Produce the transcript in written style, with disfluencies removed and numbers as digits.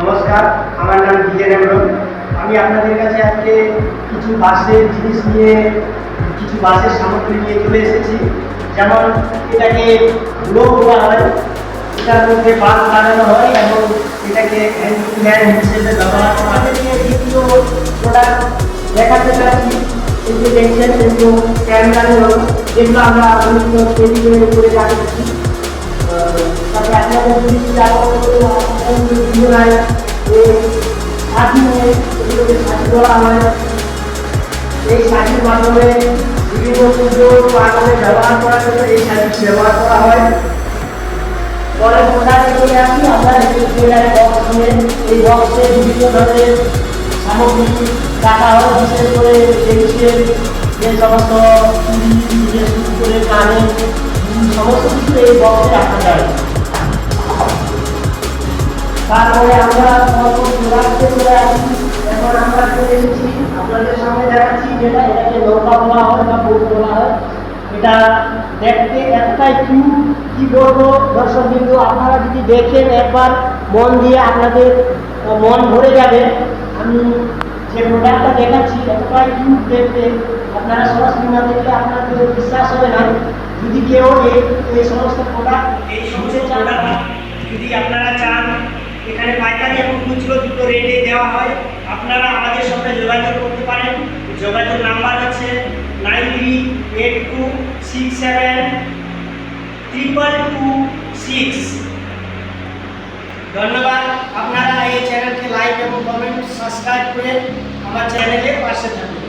নমস্কার, আমার নাম বিজয় নেমরন। আমি আপনাদের কাছে আজকে কিছু বাঁশের জিনিস নিয়ে, কিছু বাঁশের সামগ্রী নিয়ে চলে এসেছি। যেমন এটাকে গ্লো করা হয়, এটার মধ্যে বাঁশ লাগানো হয় এবং এটাকে হ্যান্ড হিসেবে ব্যবহার করা হয়। দ্বিতীয় প্রোডাক্ট দেখাতে চাচ্ছি, এই যে দেখছেন এগুলো ক্যান্ডাল, যেগুলো আমরা তৈরি করে রাখছি। তবে আপনাদের যদি সাথী বলা হয়, এই সাথীর মাধ্যমে বিভিন্ন পুজো পাঠনে ব্যবহার করার জন্য এই সাথী ব্যবহার করা হয়। পরে প্রোডাক্টে চলে আসি আমরা জুয়েলারি বক্স নিয়ে। এই বক্সে বিভিন্ন ধরনের সামগ্রী রাখা হয়, বিশেষ করে জিনিসের যে সমস্ত চুড়ি থেকে শুরু করে কানে সমস্ত কিছু এই বক্সে রাখা যায়। তারপরে আমরা প্রোডাক্টে চলে আসি। এখন আমরা চলে এসেছি আপনাদের সামনে দেখাচ্ছি, যেটা এটাকে নৌকা বলা হয় বা বোট বলা হয়। এটা দেখতে এতটাই কি বলবো দর্শক বিন্দু, আপনারা যদি দেখেন একবার মন দিয়ে আপনাদের মন ভরে যাবে। আমি যে প্রোডাক্টটা দেখাচ্ছি এতটাই কিউট দেখতে, আপনারা সরাসরি না দেখলে আপনাদের বিশ্বাস হবে না। যদি কেউ এই সমস্ত প্রোডাক্ট যদি আপনারা চান, এখানে পাইকারি এবং খুচরো দুটো রেটে দেওয়া হয়। আপনারা আমাদের সঙ্গে যোগাযোগ করতে পারেন। যোগাযোগ নাম্বার হচ্ছে 9382672226। ধন্যবাদ। আপনারা এই চ্যানেলকে লাইক এবং কমেন্ট সাবস্ক্রাইব করে আমার চ্যানেলের পাশে থাকুন।